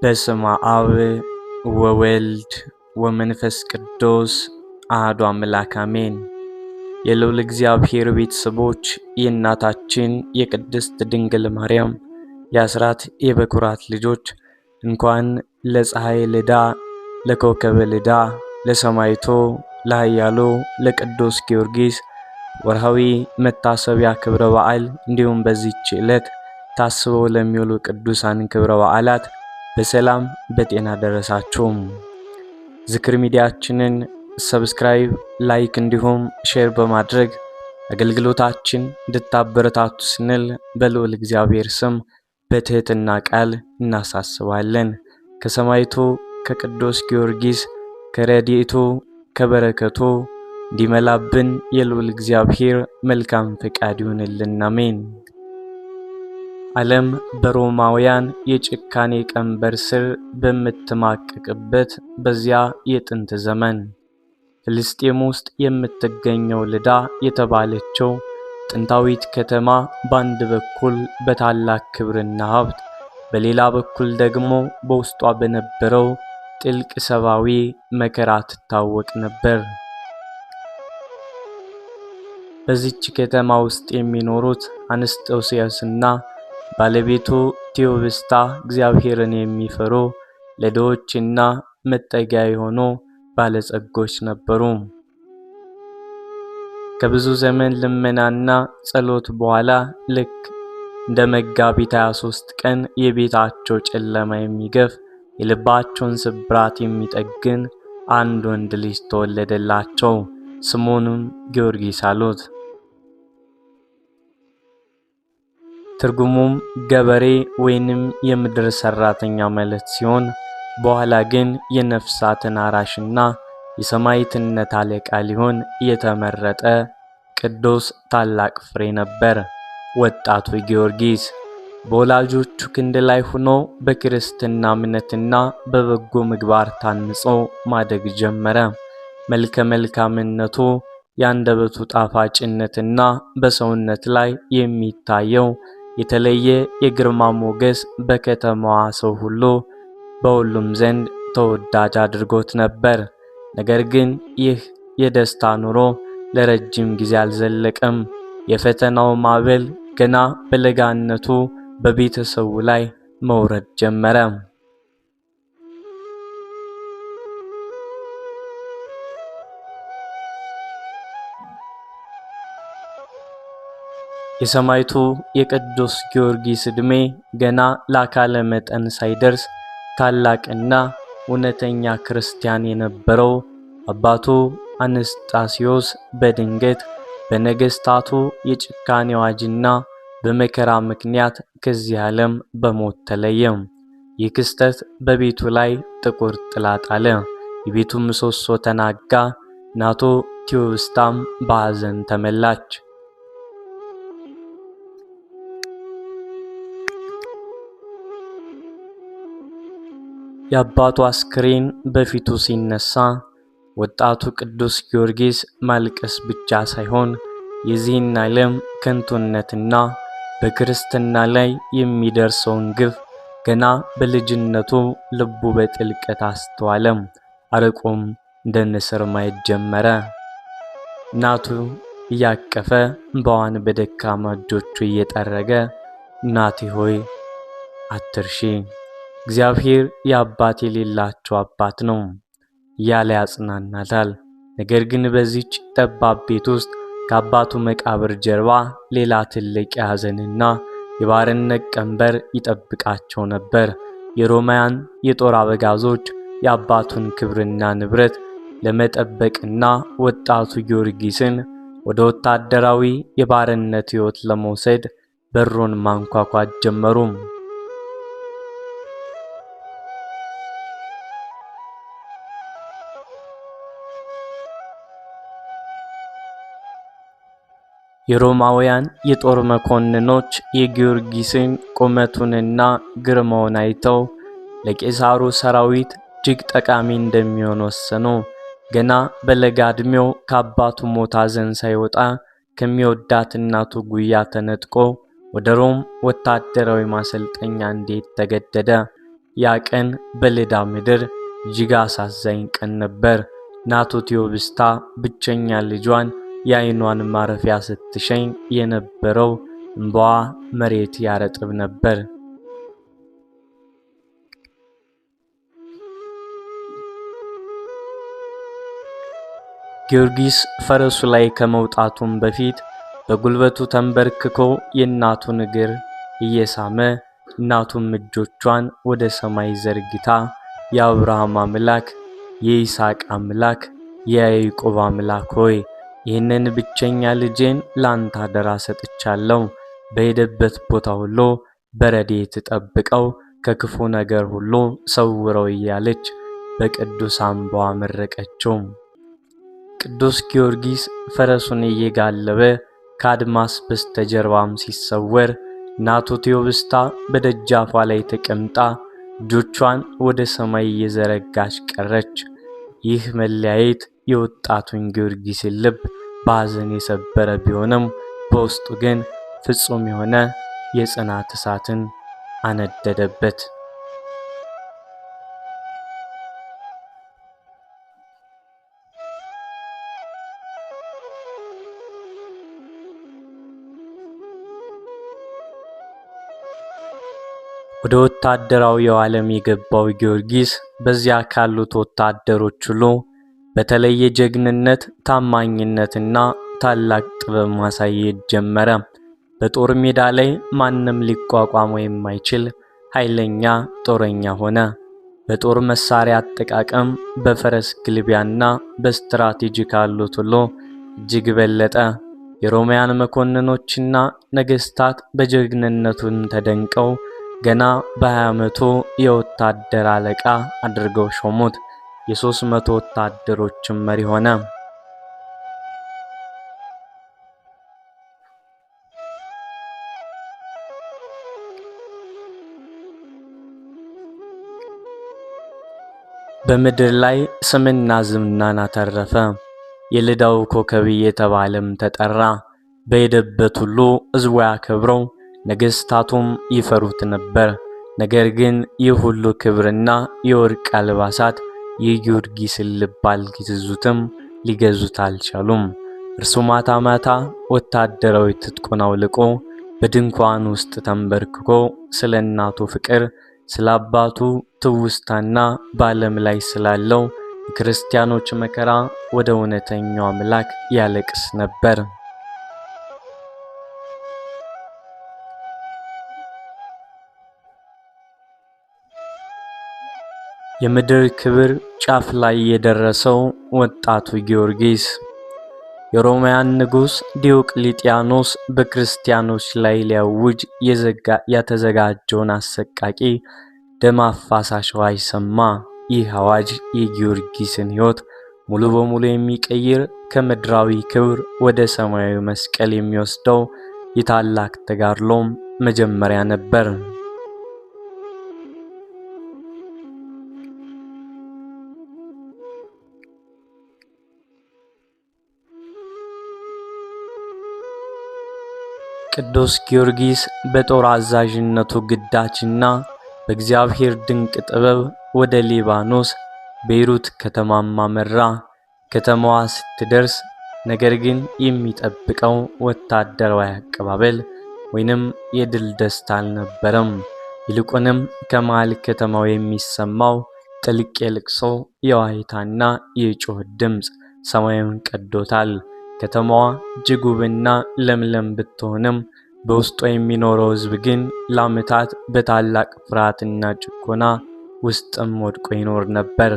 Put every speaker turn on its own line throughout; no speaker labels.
በስመ አብ ወወልድ ወመንፈስ ቅዱስ አሐዱ አምላክ አሜን። የልዑል እግዚአብሔር ቤተሰቦች የእናታችን የቅድስት ድንግል ማርያም የአስራት የበኩራት ልጆች እንኳን ለፀሐይ ልዳ ለኮከበ ልዳ ለሰማዕቱ ለኃያሉ ለቅዱስ ጊዮርጊስ ወርሃዊ መታሰቢያ ክብረ በዓል እንዲሁም በዚህች ዕለት ታስበው ለሚውሉ ቅዱሳን ክብረ በዓላት በሰላም በጤና ደረሳችሁ። ዝክር ሚዲያችንን ሰብስክራይብ፣ ላይክ እንዲሁም ሼር በማድረግ አገልግሎታችን እንድታበረታቱ ስንል በልዑል እግዚአብሔር ስም በትህትና ቃል እናሳስባለን። ከሰማዕቱ ከቅዱስ ጊዮርጊስ ከረድኤቱ ከበረከቱ እንዲመላብን የልዑል እግዚአብሔር መልካም ፈቃድ ይሁንልን። አሜን። ዓለም በሮማውያን የጭካኔ ቀንበር ስር በምትማቀቅበት በዚያ የጥንት ዘመን ፍልስጤም ውስጥ የምትገኘው ልዳ የተባለችው ጥንታዊት ከተማ በአንድ በኩል በታላቅ ክብርና ሀብት፣ በሌላ በኩል ደግሞ በውስጧ በነበረው ጥልቅ ሰብአዊ መከራ ትታወቅ ነበር። በዚች ከተማ ውስጥ የሚኖሩት አንስጦስዮስና ባለቤቱ ቴዎብስታ እግዚአብሔርን የሚፈሩ ለድሆችና መጠጊያ የሆኑ ባለጸጎች ነበሩ። ከብዙ ዘመን ልመናና ጸሎት በኋላ ልክ እንደ መጋቢት 23 ቀን የቤታቸው ጨለማ የሚገፍ የልባቸውን ስብራት የሚጠግን አንድ ወንድ ልጅ ተወለደላቸው። ስሙንም ጊዮርጊስ አሉት። ትርጉሙም ገበሬ ወይንም የምድር ሰራተኛ ማለት ሲሆን በኋላ ግን የነፍሳትን አራሽና የሰማዕትነት አለቃ ሊሆን የተመረጠ ቅዱስ ታላቅ ፍሬ ነበር። ወጣቱ ጊዮርጊስ በወላጆቹ ክንድ ላይ ሆኖ በክርስትና እምነትና በበጎ ምግባር ታንጾ ማደግ ጀመረ። መልከ መልካምነቱ፣ የአንደበቱ ጣፋጭነትና በሰውነት ላይ የሚታየው የተለየ የግርማ ሞገስ በከተማዋ ሰው ሁሉ በሁሉም ዘንድ ተወዳጅ አድርጎት ነበር። ነገር ግን ይህ የደስታ ኑሮ ለረጅም ጊዜ አልዘለቀም። የፈተናው ማዕበል ገና በለጋነቱ በቤተሰቡ ላይ መውረድ ጀመረ። የሰማዕቱ የቅዱስ ጊዮርጊስ ዕድሜ ገና ለአካለ መጠን ሳይደርስ ታላቅና እውነተኛ ክርስቲያን የነበረው አባቱ አንስጣስዮስ በድንገት በነገስታቱ የጭካኔ አዋጅና በመከራ ምክንያት ከዚህ ዓለም በሞት ተለየ። ይህ ክስተት በቤቱ ላይ ጥቁር ጥላ ጣለ። የቤቱ ምሰሶ ተናጋ። እናቱ ቴዎብስታም በሐዘን ተመላች። የአባቱ አስክሬን በፊቱ ሲነሳ ወጣቱ ቅዱስ ጊዮርጊስ ማልቀስ ብቻ ሳይሆን የዚህን ዓለም ከንቱነትና በክርስትና ላይ የሚደርሰውን ግፍ ገና በልጅነቱ ልቡ በጥልቀት አስተዋለም። አርቆም እንደ ንስር ማየት ጀመረ። እናቱ እያቀፈ እንባዋን በደካማ እጆቹ እየጠረገ እናቴ ሆይ አትርሺ፣ እግዚአብሔር የአባት የሌላቸው አባት ነው እያለ ያጽናናታል። ነገር ግን በዚች ጠባብ ቤት ውስጥ ከአባቱ መቃብር ጀርባ ሌላ ትልቅ የሐዘንና የባርነት ቀንበር ይጠብቃቸው ነበር። የሮማውያን የጦር አበጋዞች የአባቱን ክብርና ንብረት ለመጠበቅና ወጣቱ ጊዮርጊስን ወደ ወታደራዊ የባርነት ሕይወት ለመውሰድ በሩን ማንኳኳት ጀመሩ። የሮማውያን የጦር መኮንኖች የጊዮርጊስን ቁመቱንና ግርማውን አይተው ለቄሳሩ ሰራዊት እጅግ ጠቃሚ እንደሚሆን ወሰኑ። ገና በለጋ ዕድሜው ከአባቱ ሞት ሐዘን ሳይወጣ ከሚወዳት እናቱ ጉያ ተነጥቆ ወደ ሮም ወታደራዊ ማሰልጠኛ እንዲሄድ ተገደደ። ያ ቀን በልዳ ምድር እጅግ አሳዛኝ ቀን ነበር። እናቱ ቴዎብስታ ብቸኛ ልጇን የዓይኗን ማረፊያ ስትሸኝ የነበረው እንባዋ መሬት ያረጥብ ነበር። ጊዮርጊስ ፈረሱ ላይ ከመውጣቱም በፊት በጉልበቱ ተንበርክኮ የእናቱን እግር እየሳመ እናቱም እጆቿን ወደ ሰማይ ዘርግታ የአብርሃም አምላክ፣ የይስሐቅ አምላክ፣ የያዕቆብ አምላክ ሆይ ይህንን ብቸኛ ልጄን ላንተ አደራ ሰጥቻለሁ። በሄደበት ቦታ ሁሉ በረድኤት ጠብቀው፣ ከክፉ ነገር ሁሉ ሰውረው እያለች በቅዱስ አምባዋ መረቀችው። ቅዱስ ጊዮርጊስ ፈረሱን እየጋለበ ከአድማስ በስተጀርባም ሲሰወር እናቱ ቴዎብስታ በደጃፏ ላይ ተቀምጣ እጆቿን ወደ ሰማይ እየዘረጋች ቀረች። ይህ መለያየት የወጣቱን ጊዮርጊስን ልብ በሐዘን የሰበረ ቢሆንም በውስጡ ግን ፍጹም የሆነ የጽናት እሳትን አነደደበት። ወደ ወታደራዊው ዓለም የገባው ጊዮርጊስ በዚያ ካሉት ወታደሮች ሁሉ በተለየ ጀግንነት፣ ታማኝነትና ታላቅ ጥበብ ማሳየት ጀመረ። በጦር ሜዳ ላይ ማንም ሊቋቋመው የማይችል ኃይለኛ ጦረኛ ሆነ። በጦር መሳሪያ አጠቃቀም፣ በፈረስ ግልቢያና በስትራቴጂ ካሉት ሁሉ እጅግ በለጠ። የሮማውያን መኮንኖችና ነገሥታት በጀግንነቱም ተደንቀው ገና በ20 ዓመቱ የወታደር አለቃ አድርገው ሾሙት። የ300 ወታደሮችም መሪ ሆነ። በምድር ላይ ስምና ዝናን አተረፈ። የልዳው ኮከብ እየተባለም ተጠራ። በሄደበት ሁሉ ሕዝቡ ያከብረው፣ ነገሥታቱም ይፈሩት ነበር። ነገር ግን ይህ ሁሉ ክብርና የወርቅ አልባሳት የጊዮርጊስን ልብ አልገዙትም፣ ሊገዙት አልቻሉም። እርሱ ማታ ማታ ወታደራዊ ትጥቁን አውልቆ በድንኳን ውስጥ ተንበርክኮ ስለ እናቱ ፍቅር፣ ስለ አባቱ ትውስታና በዓለም ላይ ስላለው የክርስቲያኖች መከራ ወደ እውነተኛው አምላክ ያለቅስ ነበር። የምድር ክብር ጫፍ ላይ የደረሰው ወጣቱ ጊዮርጊስ የሮማውያን ንጉሥ ዲዮቅልጥያኖስ በክርስቲያኖች ላይ ሊያውጅ የተዘጋጀውን አሰቃቂ ደም አፋሳሽ አዋጅ ሰማ። ይህ አዋጅ የጊዮርጊስን ሕይወት ሙሉ በሙሉ የሚቀይር፣ ከምድራዊ ክብር ወደ ሰማያዊ መስቀል የሚወስደው የታላቅ ተጋድሎም መጀመሪያ ነበር። ቅዱስ ጊዮርጊስ በጦር አዛዥነቱ ግዳጅና በእግዚአብሔር ድንቅ ጥበብ ወደ ሊባኖስ ቤይሩት ከተማም አመራ። ከተማዋ ስትደርስ ነገር ግን የሚጠብቀው ወታደራዊ አቀባበል ወይንም የድል ደስታ አልነበረም። ይልቁንም ከመሃል ከተማው የሚሰማው ጥልቅ የልቅሶ፣ የዋይታና የጩኸት ድምፅ ሰማዩን ቀዶታል። ከተማዋ እጅግ ውብና ለምለም ብትሆንም በውስጧ የሚኖረው ሕዝብ ግን ለዓመታት በታላቅ ፍርሃትና ጭቆና ውስጥም ወድቆ ይኖር ነበር።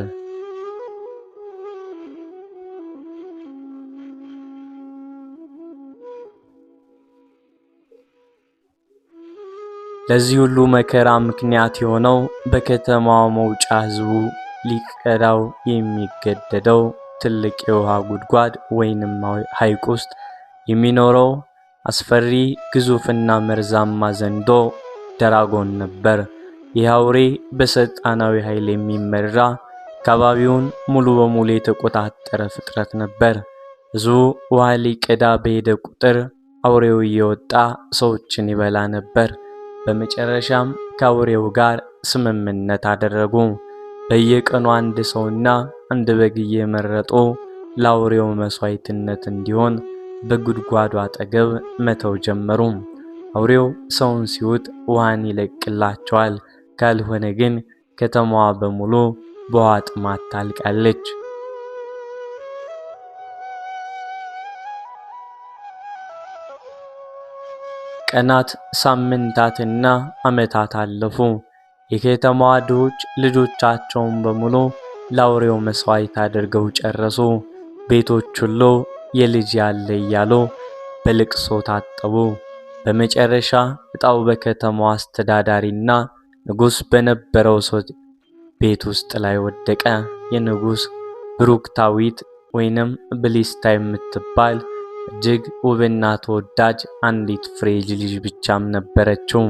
ለዚህ ሁሉ መከራ ምክንያት የሆነው በከተማዋ መውጫ ሕዝቡ ሊቀዳው የሚገደደው ትልቅ የውሃ ጉድጓድ ወይንም ሐይቅ ውስጥ የሚኖረው አስፈሪ ግዙፍና መርዛማ ዘንዶ ደራጎን ነበር። ይህ አውሬ በሰይጣናዊ ኃይል የሚመራ አካባቢውን ሙሉ በሙሉ የተቆጣጠረ ፍጥረት ነበር። ሕዝቡ ውሃ ሊቀዳ በሄደ ቁጥር አውሬው እየወጣ ሰዎችን ይበላ ነበር። በመጨረሻም ከአውሬው ጋር ስምምነት አደረጉ። በየቀኑ አንድ ሰውና አንድ በግ እየመረጡ ለአውሬው መስዋዕትነት እንዲሆን በጉድጓዱ አጠገብ መተው ጀመሩ። አውሬው ሰውን ሲውጥ ውሃን ይለቅላቸዋል፣ ካልሆነ ግን ከተማዋ በሙሉ በውሃ ጥማት ታልቃለች። ቀናት፣ ሳምንታትና ዓመታት አለፉ። የከተማዋ ድሆች ልጆቻቸውን በሙሉ ለአውሬው መስዋዕት አድርገው ጨረሱ። ቤቶች ሁሉ የልጅ ያለ እያሉ በልቅሶ ታጠቡ። በመጨረሻ ዕጣው በከተማዋ አስተዳዳሪና ንጉሥ በነበረው ሰው ቤት ውስጥ ላይ ወደቀ። የንጉሥ ብሩክታዊት ወይንም ብሊስታ የምትባል እጅግ ውብና ተወዳጅ አንዲት ፍሬ ልጅ ብቻም ነበረችው።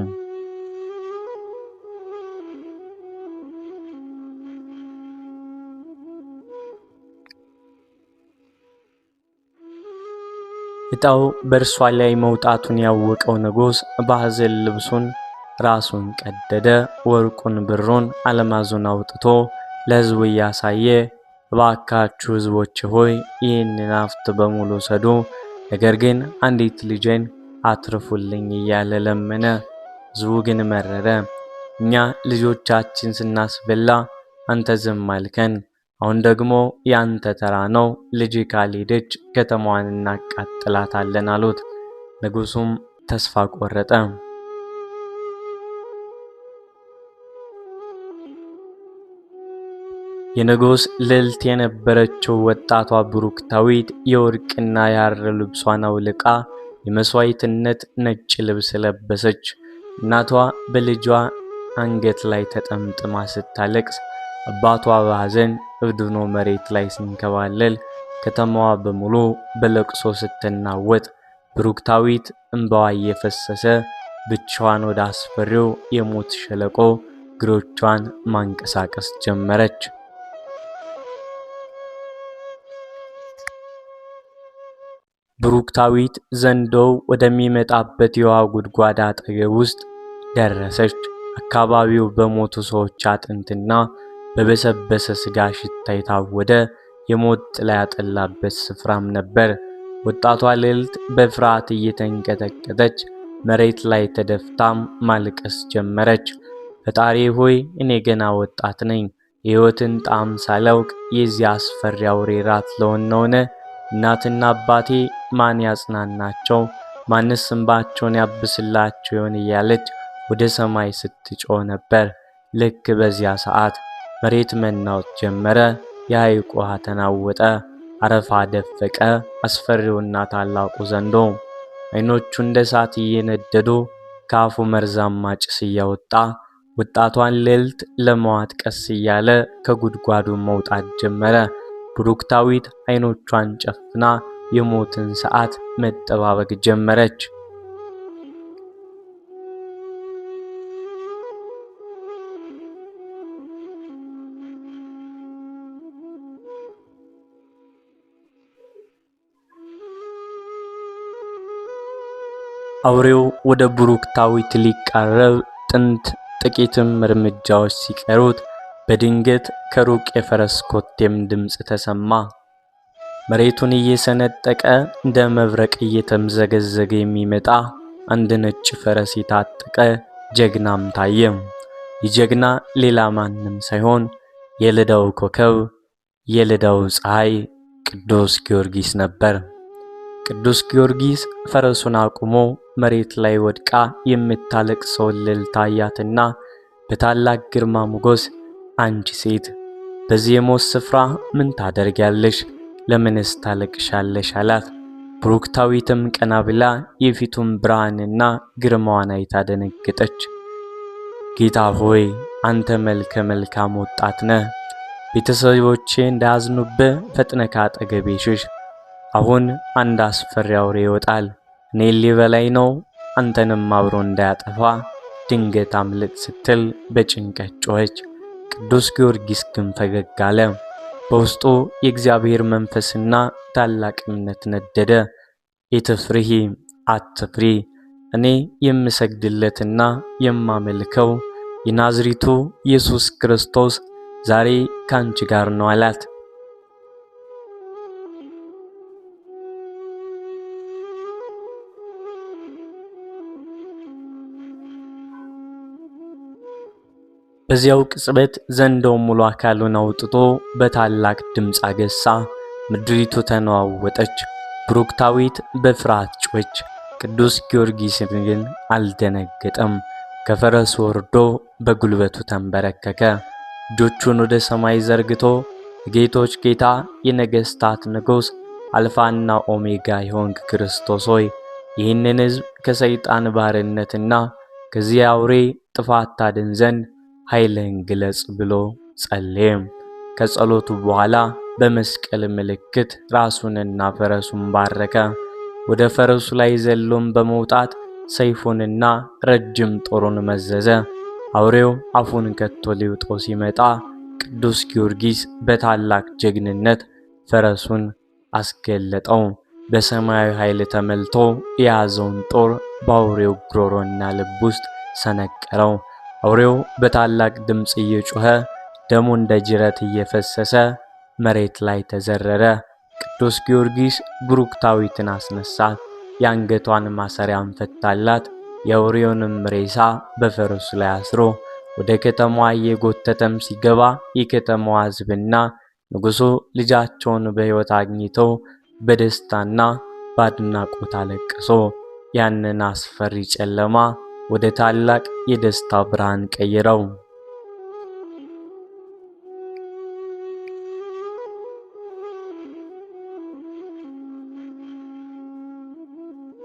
ዕጣው በእርሷ ላይ መውጣቱን ያወቀው ንጉሥ በሐዘን ልብሱን ራሱን ቀደደ። ወርቁን፣ ብሩን፣ አልማዙን አውጥቶ ለሕዝቡ እያሳየ እባካችሁ ሕዝቦች ሆይ ይህንን ሀብት በሙሉ ውሰዱ፣ ነገር ግን አንዲት ልጄን አትርፉልኝ እያለ ለመነ። ሕዝቡ ግን መረረ። እኛ ልጆቻችን ስናስበላ አንተ ዝም አልከን፣ አሁን ደግሞ ያንተ ተራ ነው። ልጅ ካልሄደች ከተማዋን እናቃጥላታለን አሉት። ንጉሡም ተስፋ ቆረጠ። የንጉሥ ልዕልት የነበረችው ወጣቷ ብሩክታዊት የወርቅና የሐር ልብሷን አውልቃ የመስዋዕትነት ነጭ ልብስ ለበሰች። እናቷ በልጇ አንገት ላይ ተጠምጥማ ስታለቅስ፣ አባቷ በሐዘን እብድ ሆኖ መሬት ላይ ሲንከባለል፣ ከተማዋ በሙሉ በለቅሶ ስትናወጥ፣ ብሩክታዊት እንባዋ እየፈሰሰ ብቻዋን ወደ አስፈሪው የሞት ሸለቆ እግሮቿን ማንቀሳቀስ ጀመረች። ብሩክታዊት ዘንዶው ወደሚመጣበት የውሃ ጉድጓድ አጠገብ ውስጥ ደረሰች። አካባቢው በሞቱ ሰዎች አጥንትና በበሰበሰ ሥጋ ሽታ የታወደ የሞት ጥላ ያጠላበት ስፍራም ነበር። ወጣቷ ልዕልት በፍርሃት እየተንቀጠቀጠች መሬት ላይ ተደፍታም ማልቀስ ጀመረች። ፈጣሪ ሆይ፣ እኔ ገና ወጣት ነኝ። የሕይወትን ጣዕም ሳላውቅ የዚህ አስፈሪ አውሬ ራት ልሆን ነውን? እናትና አባቴ ማን ያጽናናቸው? ማንስ እንባቸውን ያብስላቸው ይሆን? እያለች ወደ ሰማይ ስትጮህ ነበር። ልክ በዚያ ሰዓት መሬት መናወጥ ጀመረ። የሐይቁ ውሃ ተናወጠ፣ አረፋ ደፈቀ። አስፈሪውና ታላቁ ዘንዶ ዓይኖቹ እንደ እሳት እየነደዱ ከአፉ መርዛማ ጭስ እያወጣ ወጣቷን ልዕልት ለመዋጥ ቀስ እያለ ከጉድጓዱ መውጣት ጀመረ። ብሩክታዊት ዓይኖቿን ጨፍና የሞትን ሰዓት መጠባበቅ ጀመረች። አውሬው ወደ ብሩክታዊት ሊቃረብ ጥቂትም እርምጃዎች ሲቀሩት በድንገት ከሩቅ የፈረስ ኮቴም ድምፅ ተሰማ። መሬቱን እየሰነጠቀ እንደ መብረቅ እየተምዘገዘገ የሚመጣ አንድ ነጭ ፈረስ የታጠቀ ጀግናም ታየ። ይህ ጀግና ሌላ ማንም ሳይሆን የልዳው ኮከብ፣ የልዳው ፀሐይ ቅዱስ ጊዮርጊስ ነበር። ቅዱስ ጊዮርጊስ ፈረሱን አቁሞ መሬት ላይ ወድቃ የምታለቅሰውን ልዕልት አያትና በታላቅ ግርማ ሞገስ አንቺ ሴት በዚህ የሞት ስፍራ ምን ታደርጊያለሽ? ለምንስ ታለቅሻለሽ? አላት። ብሩክታዊትም ቀና ብላ የፊቱን ብርሃንና ግርማዋን አይታ ደነገጠች። ጌታ ሆይ፣ አንተ መልከ መልካም ወጣት ነህ። ቤተሰቦቼ እንዳያዝኑብህ ፈጥነህ ከአጠገቤ ሽሽ። አሁን አንድ አስፈሪ አውሬ ይወጣል፣ እኔን ሊበላኝ ነው፣ አንተንም አብሮ እንዳያጠፋ ድንገት አምልጥ ስትል በጭንቀት ጮኸች። ቅዱስ ጊዮርጊስ ግን ፈገግ አለ። በውስጡ የእግዚአብሔር መንፈስና ታላቅ እምነት ነደደ። አትፍሪ፣ እኔ የምሰግድለትና የማመልከው የናዝሬቱ ኢየሱስ ክርስቶስ ዛሬ ካንቺ ጋር ነው አላት። በዚያው ቅጽበት ዘንዶው ሙሉ አካሉን አውጥቶ በታላቅ ድምፅ አገሳ። ምድሪቱ ተነዋወጠች። ብሩክታዊት በፍርሃት ጮኸች። ቅዱስ ጊዮርጊስን ግን አልደነገጠም። ከፈረሱ ወርዶ በጉልበቱ ተንበረከከ። እጆቹን ወደ ሰማይ ዘርግቶ የጌቶች ጌታ የነገሥታት ንጉሥ አልፋና ኦሜጋ የሆንክ ክርስቶስ ሆይ ይህንን ሕዝብ ከሰይጣን ባርነትና ከዚህ አውሬ ጥፋት ታድን ዘንድ ኃይልህን ግለጽ ብሎ ጸለየም። ከጸሎቱ በኋላ በመስቀል ምልክት ራሱንና ፈረሱን ባረከ። ወደ ፈረሱ ላይ ዘሎም በመውጣት ሰይፉንና ረጅም ጦሩን መዘዘ። አውሬው አፉን ከቶ ሊውጠው ሲመጣ ቅዱስ ጊዮርጊስ በታላቅ ጀግንነት ፈረሱን አስገለጠው። በሰማያዊ ኃይል ተመልቶ የያዘውን ጦር በአውሬው ጉሮሮና ልብ ውስጥ ሰነቀረው። አውሬው በታላቅ ድምፅ እየጮኸ ደሙ እንደ ጅረት እየፈሰሰ መሬት ላይ ተዘረረ። ቅዱስ ጊዮርጊስ ብሩክታዊትን አስነሳት። የአንገቷን ማሰሪያን ፈታላት። የአውሬውንም ሬሳ በፈረሱ ላይ አስሮ ወደ ከተማዋ እየጎተተም ሲገባ የከተማዋ ሕዝብና ንጉሡ ልጃቸውን በሕይወት አግኝተው በደስታና በአድናቆት አለቀሱ። ያንን አስፈሪ ጨለማ ወደ ታላቅ የደስታ ብርሃን ቀይረው።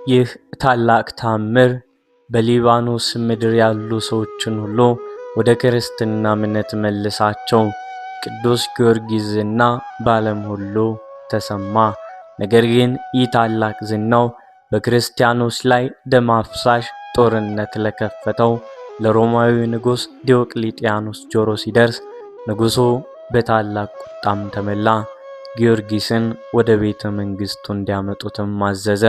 ይህ ታላቅ ታምር በሊባኖስ ምድር ያሉ ሰዎችን ሁሉ ወደ ክርስትና እምነት መልሳቸው። ቅዱስ ጊዮርጊስ ዝና በዓለም ሁሉ ተሰማ። ነገር ግን ይህ ታላቅ ዝናው በክርስቲያኖች ላይ ደም አፍሳሽ ጦርነት ለከፈተው ለሮማዊ ንጉሥ ዲዮቅሊጥያኖስ ጆሮ ሲደርስ ንጉሡ በታላቅ ቁጣም ተመላ። ጊዮርጊስን ወደ ቤተ መንግሥቱ እንዲያመጡትም አዘዘ።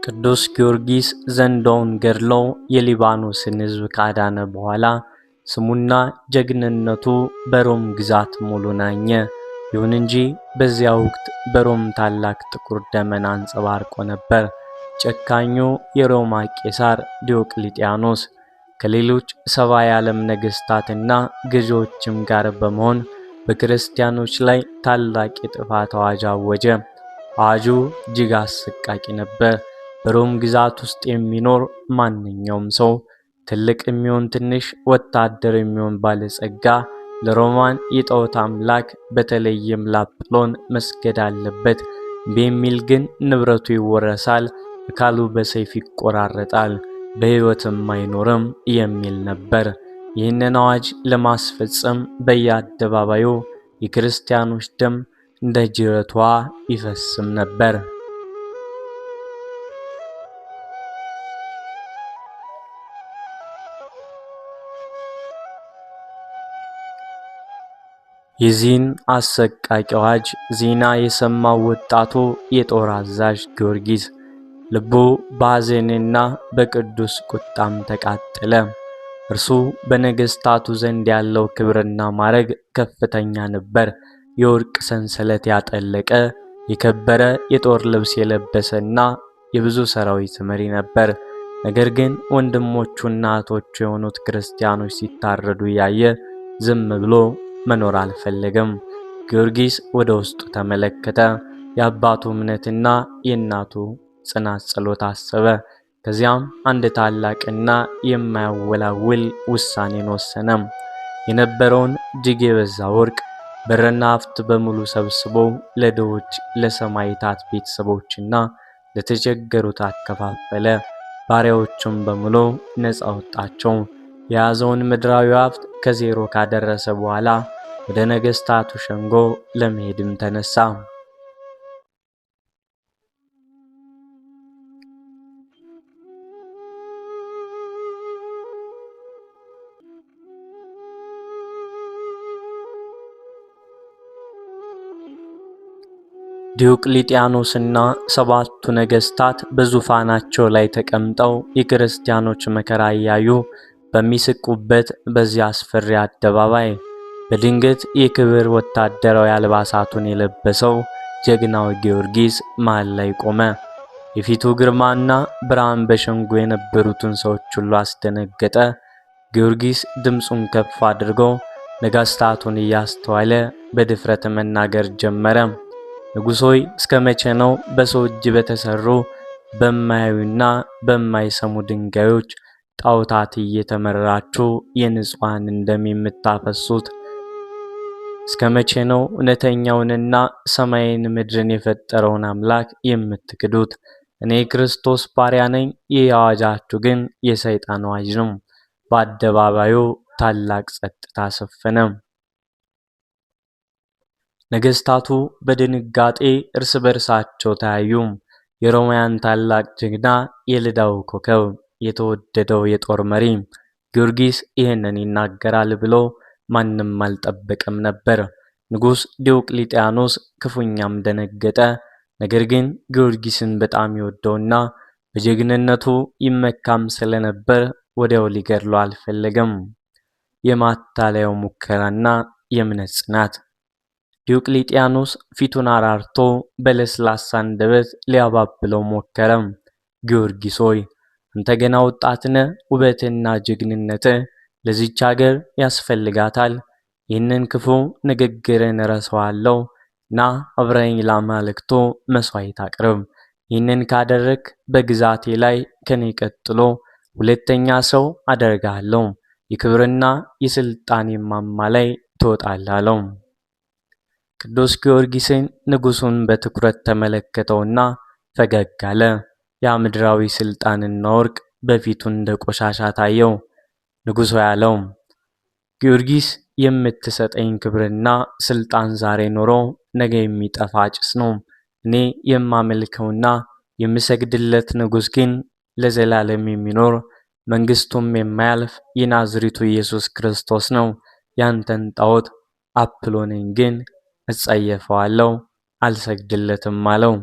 ቅዱስ ጊዮርጊስ ዘንዶውን ገድሎ የሊባኖስን ሕዝብ ካዳነ በኋላ ስሙና ጀግንነቱ በሮም ግዛት ሙሉ ናኘ። ይሁን እንጂ በዚያ ወቅት በሮም ታላቅ ጥቁር ደመና አንጸባርቆ ነበር። ጨካኙ የሮማ ቄሳር ዲዮቅሊጥያኖስ ከሌሎች 70 የዓለም ነገሥታትና ገዢዎችም ጋር በመሆን በክርስቲያኖች ላይ ታላቅ የጥፋት አዋጅ አወጀ። አዋጁ እጅግ አሰቃቂ ነበር። በሮም ግዛት ውስጥ የሚኖር ማንኛውም ሰው ትልቅ የሚሆን ትንሽ፣ ወታደር የሚሆን ባለጸጋ ለሮማን የጣዖት አምላክ በተለይም ለአጵሎን መስገድ አለበት። በሚል ግን ንብረቱ ይወረሳል፣ አካሉ በሰይፍ ይቆራረጣል፣ በሕይወትም አይኖርም የሚል ነበር። ይህንን አዋጅ ለማስፈጸም በየአደባባዩ የክርስቲያኖች ደም እንደ ጅረቷ ይፈስም ነበር። የዚህን አሰቃቂ አዋጅ ዜና የሰማው ወጣቱ የጦር አዛዥ ጊዮርጊስ ልቡ በሐዘንና በቅዱስ ቁጣም ተቃጠለ። እርሱ በነገሥታቱ ዘንድ ያለው ክብርና ማዕረግ ከፍተኛ ነበር። የወርቅ ሰንሰለት ያጠለቀ፣ የከበረ የጦር ልብስ የለበሰና የብዙ ሰራዊት መሪ ነበር። ነገር ግን ወንድሞቹና እህቶቹ የሆኑት ክርስቲያኖች ሲታረዱ ያየ ዝም ብሎ መኖር አልፈለገም። ጊዮርጊስ ወደ ውስጡ ተመለከተ። የአባቱ እምነትና የእናቱ ጽናት ጸሎት አሰበ። ከዚያም አንድ ታላቅና የማያወላውል ውሳኔን ወሰነ። የነበረውን እጅግ የበዛ ወርቅ፣ ብርና ሀብት በሙሉ ሰብስቦ ለድሆች፣ ለሰማዕታት ቤተሰቦችና ለተቸገሩት አከፋፈለ። ባሪያዎቹም በሙሉ ነፃ ወጣቸው። የያዘውን ምድራዊ ሀብት ከዜሮ ካደረሰ በኋላ ወደ ነገሥታቱ ሸንጎ ለመሄድም ተነሳ። ዲዮቅልጥያኖስና ሰባቱ ነገሥታት በዙፋናቸው ላይ ተቀምጠው የክርስቲያኖች መከራ እያዩ በሚስቁበት በዚያ አስፈሪ አደባባይ በድንገት የክብር ወታደራዊ አልባሳቱን የለበሰው ጀግናው ጊዮርጊስ መሃል ላይ ቆመ። የፊቱ ግርማና ብርሃን በሸንጎ የነበሩትን ሰዎች ሁሉ አስደነገጠ። ጊዮርጊስ ድምፁን ከፍ አድርጎ ነገሥታቱን እያስተዋለ በድፍረት መናገር ጀመረ። ንጉሥ ሆይ፣ እስከ መቼ ነው በሰው እጅ በተሰሩ በማያዩና በማይሰሙ ድንጋዮች ጣዖታት እየተመራችሁ የንጹሐንን ደም የምታፈሱት? እስከ መቼ ነው እውነተኛውንና ሰማይን ምድርን የፈጠረውን አምላክ የምትክዱት? እኔ ክርስቶስ ባሪያ ነኝ፣ ይህ አዋጃችሁ ግን የሰይጣን አዋጅ ነው። በአደባባዩ ታላቅ ጸጥታ ሰፈነ። ነገሥታቱ በድንጋጤ እርስ በርሳቸው ተያዩ። የሮማውያን ታላቅ ጀግና፣ የልዳው ኮከብ፣ የተወደደው የጦር መሪ ጊዮርጊስ ይህንን ይናገራል ብሎ ማንም አልጠበቀም ነበር። ንጉሥ ዲዮቅልጥያኖስ ክፉኛም ደነገጠ። ነገር ግን ጊዮርጊስን በጣም ይወደውና በጀግንነቱ ይመካም ስለነበር ወዲያው ሊገድለው አልፈለገም። የማታለያው ሙከራና የእምነት ጽናት። ዲዮቅልጥያኖስ ፊቱን አራርቶ በለስላሳ አንደበት ሊያባብለው ሞከረ። ጊዮርጊስ ሆይ፣ አንተ ገና ወጣት ነህ። ውበትና ጀግንነትህ ለዚች አገር ያስፈልጋታል። ይህንን ክፉ ንግግርን እረሳዋለሁ። ና አብረኸኝ ለአማልክቱ መሥዋዕት አቅርብ። ይህንን ካደረግክ በግዛቴ ላይ ከኔ ቀጥሎ ሁለተኛ ሰው አደርግሃለሁ። የክብርና የሥልጣኔ ማማ ላይ ትወጣለህ አለው። ቅዱስ ጊዮርጊስን ንጉሡን በትኩረት ተመለከተውና ፈገግ አለ። ያ ምድራዊ ሥልጣንና ወርቅ በፊቱ እንደ ቆሻሻ ታየው። ንጉሡ ያለው ጊዮርጊስ፣ የምትሰጠኝ ክብርና ሥልጣን ዛሬ ኖሮ ነገ የሚጠፋ ጭስ ነው። እኔ የማመልከውና የምሰግድለት ንጉሥ ግን ለዘላለም የሚኖር መንግሥቱም የማያልፍ የናዝሬቱ ኢየሱስ ክርስቶስ ነው። ያንተን ጣዖት አፕሎንን ግን እጸየፈዋለሁ፣ አልሰግድለትም አለው።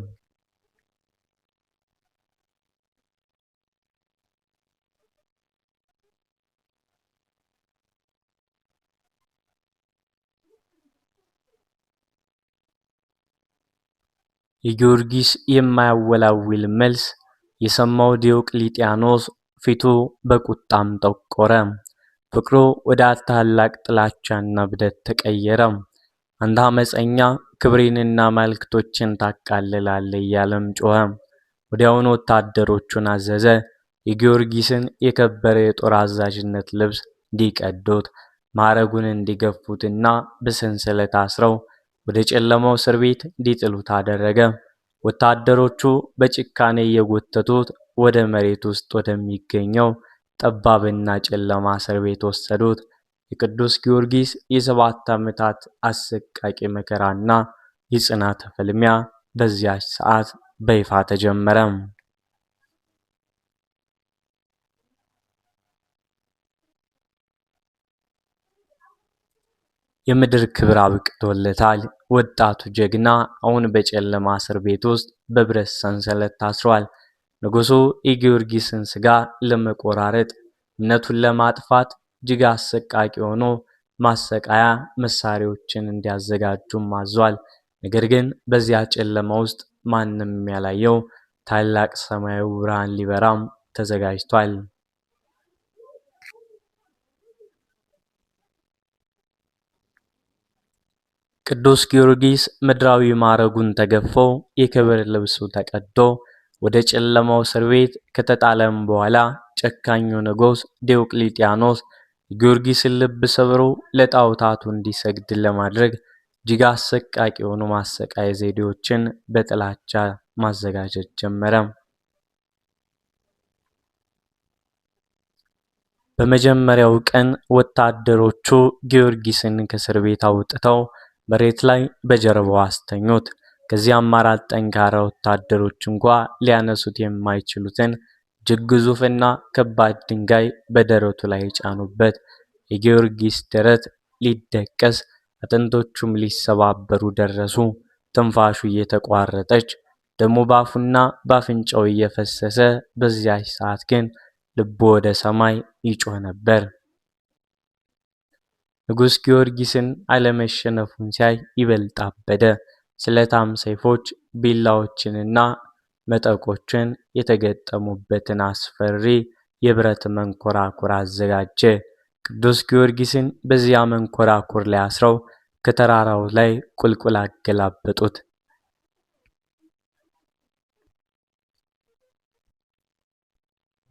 የጊዮርጊስ የማያወላውል መልስ የሰማው ዲዮቅልጥያኖስ ፊቱ በቁጣም ጠቆረ። ፍቅሩ ወደ ታላቅ ጥላቻና ብደት ተቀየረ። አንተ አመፀኛ፣ ክብሬንና አማልክቶችን ታቃልላለህ እያለም ጮኸ። ወዲያውኑ ወታደሮቹን አዘዘ። የጊዮርጊስን የከበረ የጦር አዛዥነት ልብስ እንዲቀዱት፣ ማዕረጉን እንዲገፉትና በሰንሰለት አስረው ወደ ጨለማው እስር ቤት እንዲጥሉት አደረገ። ወታደሮቹ በጭካኔ እየጎተቱት ወደ መሬት ውስጥ ወደሚገኘው ጠባብና ጨለማ እስር ቤት ወሰዱት። የቅዱስ ጊዮርጊስ የ7 ዓመታት አሰቃቂ መከራና የጽናት ፍልሚያ በዚያች ሰዓት በይፋ ተጀመረ። የምድር ክብር አብቅቶለታል። ወጣቱ ጀግና አሁን በጨለማ እስር ቤት ውስጥ በብረት ሰንሰለት ታስሯል። ንጉሡ የጊዮርጊስን ሥጋ ለመቆራረጥ፣ እምነቱን ለማጥፋት እጅግ አሰቃቂ ሆኖ ማሰቃያ መሳሪያዎችን እንዲያዘጋጁም አዟል። ነገር ግን በዚያ ጨለማ ውስጥ ማንም ያላየው ታላቅ ሰማያዊ ብርሃን ሊበራም ተዘጋጅቷል። ቅዱስ ጊዮርጊስ ምድራዊ ማዕረጉን ተገፎ የክብር ልብሱ ተቀዶ ወደ ጨለማው እስር ቤት ከተጣለም በኋላ ጨካኙ ንጉሥ ዲዮቅልጥያኖስ የጊዮርጊስን ልብ ሰብሮ ለጣዖታቱ እንዲሰግድ ለማድረግ እጅግ አሰቃቂ የሆኑ ማሰቃያ ዘዴዎችን በጥላቻ ማዘጋጀት ጀመረ። በመጀመሪያው ቀን ወታደሮቹ ጊዮርጊስን ከእስር ቤት አውጥተው መሬት ላይ በጀርባው አስተኙት። ከዚያም 4 ጠንካራ ወታደሮች እንኳ ሊያነሱት የማይችሉትን እጅግ ግዙፍና ከባድ ድንጋይ በደረቱ ላይ ጫኑበት። የጊዮርጊስ ደረት ሊደቀስ፣ አጥንቶቹም ሊሰባበሩ ደረሱ። ትንፋሹ እየተቋረጠች ደሙ ባፉና ባፍንጫው እየፈሰሰ በዚያች ሰዓት ግን ልቡ ወደ ሰማይ ይጮህ ነበር። ንጉሥ ጊዮርጊስን አለመሸነፉን ሲያይ ይበልጥ አበደ። ስለታም ሰይፎች፣ ቢላዎችንና መጠቆችን የተገጠሙበትን አስፈሪ የብረት መንኮራኩር አዘጋጀ። ቅዱስ ጊዮርጊስን በዚያ መንኮራኩር ላይ አስረው ከተራራው ላይ ቁልቁል አገላበጡት።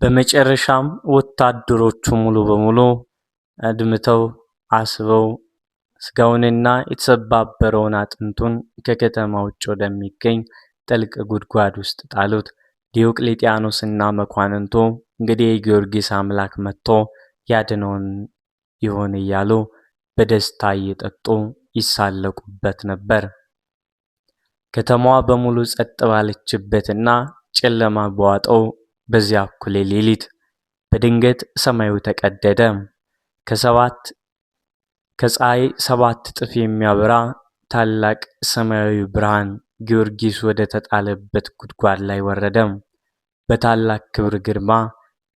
በመጨረሻም ወታደሮቹ ሙሉ በሙሉ አድምተው አስበው ስጋውንና የተሰባበረውን አጥንቱን ከከተማ ውጭ ወደሚገኝ ጥልቅ ጉድጓድ ውስጥ ጣሉት። ዲዮቅልጥያኖስና መኳንንቱ እንግዲህ የጊዮርጊስ አምላክ መጥቶ ያድነውን ይሆን እያሉ በደስታ እየጠጡ ይሳለቁበት ነበር። ከተማዋ በሙሉ ጸጥ ባለችበትና ጨለማ በዋጠው በዚያ እኩለ ሌሊት በድንገት ሰማዩ ተቀደደ። ከፀሐይ 7 እጥፍ የሚያበራ ታላቅ ሰማያዊ ብርሃን ጊዮርጊስ ወደ ተጣለበት ጉድጓድ ላይ ወረደ። በታላቅ ክብር ግርማ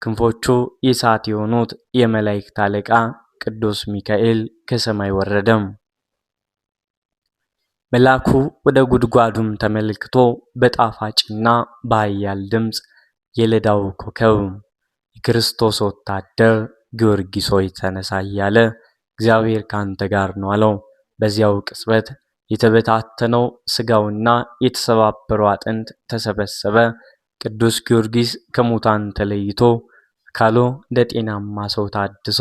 ክንፎቹ የእሳት የሆኑት የመላእክት አለቃ ቅዱስ ሚካኤል ከሰማይ ወረደ። መልአኩ ወደ ጉድጓዱም ተመልክቶ በጣፋጭና በኃያል ድምፅ የልዳው ኮከብ የክርስቶስ ወታደር ጊዮርጊስ ሆይ ተነሳ እያለ እግዚአብሔር ካንተ ጋር ነው አለው። በዚያው ቅጽበት የተበታተነው ስጋውና የተሰባበረው አጥንት ተሰበሰበ። ቅዱስ ጊዮርጊስ ከሙታን ተለይቶ አካሉ እንደ ጤናማ ሰው ታድሶ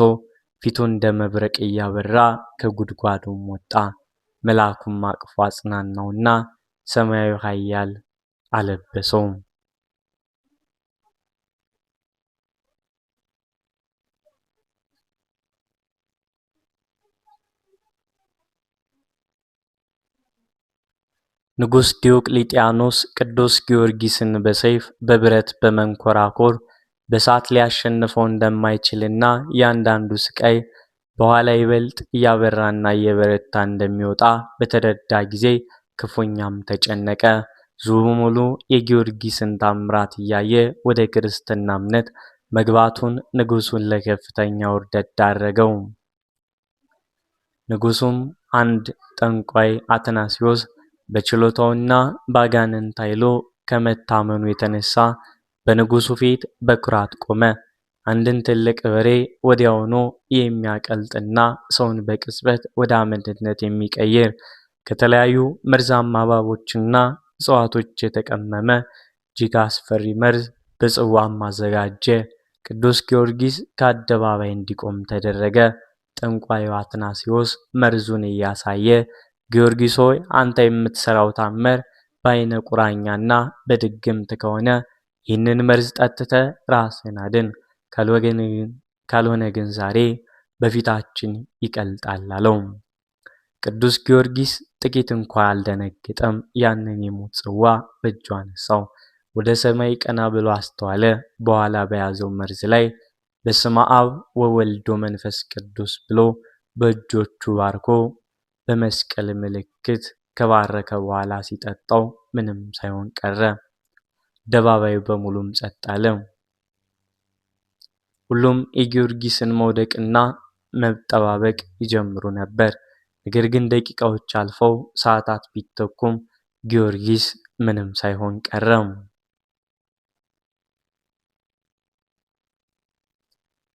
ፊቱ እንደ መብረቅ እያበራ ከጉድጓዱም ወጣ። መልአኩም አቅፎ አጽናናውና ሰማያዊ ኃያል አለበሰው። ንጉሥ ዲዮቅልጥያኖስ ቅዱስ ጊዮርጊስን በሰይፍ፣ በብረት፣ በመንኮራኩር፣ በእሳት ሊያሸንፈው እንደማይችልና እያንዳንዱ ስቃይ በኋላ ይበልጥ እያበራና እየበረታ እንደሚወጣ በተረዳ ጊዜ ክፉኛም ተጨነቀ። ሕዝቡ ሙሉ የጊዮርጊስን ታምራት እያየ ወደ ክርስትና እምነት መግባቱን ንጉሡን ለከፍተኛ ውርደት ዳረገው። ንጉሡም አንድ ጠንቋይ አትናሲዮስ በችሎታውና በአጋንንት ኃይሉ ከመታመኑ የተነሳ በንጉሡ ፊት በኩራት ቆመ። አንድን ትልቅ በሬ ወዲያውኑ የሚያቀልጥና ሰውን በቅጽበት ወደ አመድነት የሚቀይር ከተለያዩ መርዛማ እባቦችና እጽዋቶች የተቀመመ እጅግ አስፈሪ መርዝ በጽዋም አዘጋጀ። ቅዱስ ጊዮርጊስ ከአደባባይ እንዲቆም ተደረገ። ጠንቋዩ አትናሲዮስ መርዙን እያሳየ ጊዮርጊስ ሆይ አንተ የምትሰራው ታምር በዓይነ ቁራኛና በድግምት ከሆነ ይህንን መርዝ ጠጥተህ ራስህን አድን፣ ካልሆነ ግን ዛሬ በፊታችን ይቀልጣል አለው። ቅዱስ ጊዮርጊስ ጥቂት እንኳ አልደነገጠም። ያንን የሞት ጽዋ በእጁ አነሳው፣ ወደ ሰማይ ቀና ብሎ አስተዋለ። በኋላ በያዘው መርዝ ላይ በስመ አብ ወወልድ ወመንፈስ ቅዱስ ብሎ በእጆቹ ባርኮ በመስቀል ምልክት ከባረከ በኋላ ሲጠጣው ምንም ሳይሆን ቀረ። አደባባዩ በሙሉም ጸጥ አለ። ሁሉም የጊዮርጊስን መውደቅና መጠባበቅ ይጀምሩ ነበር። ነገር ግን ደቂቃዎች አልፈው ሰዓታት ቢተኩም ጊዮርጊስ ምንም ሳይሆን ቀረ።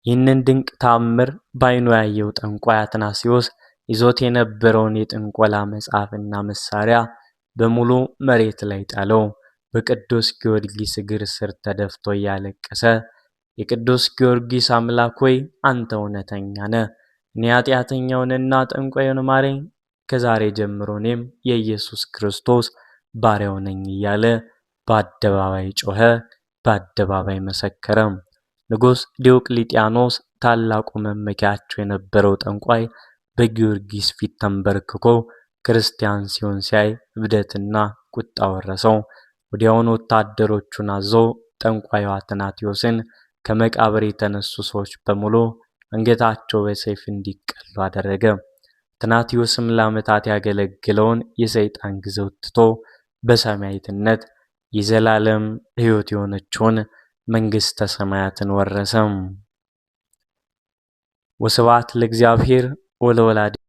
ይህንን ድንቅ ተአምር በዓይኑ ያየው ጠንቋይ አትናሲዮስ ይዞት የነበረውን የጥንቆላ መጽሐፍና መሳሪያ በሙሉ መሬት ላይ ጣለው። በቅዱስ ጊዮርጊስ እግር ስር ተደፍቶ እያለቀሰ የቅዱስ ጊዮርጊስ አምላክ ሆይ አንተ እውነተኛ ነህ፣ እኔ ኃጢአተኛውንና ጠንቋዩን ማረኝ፣ ከዛሬ ጀምሮ እኔም የኢየሱስ ክርስቶስ ባሪያው ነኝ እያለ በአደባባይ ጮኸ፣ በአደባባይ መሰከረ። ንጉሥ ዲዮቅልጥያኖስ ታላቁ መመኪያቸው የነበረው ጠንቋይ በጊዮርጊስ ፊት ተንበርክኮ ክርስቲያን ሲሆን ሲያይ እብደትና ቁጣ ወረሰው። ወዲያውኑ ወታደሮቹን አዞ ጠንቋዩ አትናቴዎስን ከመቃብር የተነሱ ሰዎች በሙሉ አንገታቸው በሰይፍ እንዲቀሉ አደረገ። ትናቴዎስም ለዓመታት ያገለግለውን የሰይጣን ግዞት ትቶ በሰማዕትነት የዘላለም ሕይወት የሆነችውን መንግሥተ ሰማያትን ወረሰም። ወስብሐት ለእግዚአብሔር ወለወላዲቱ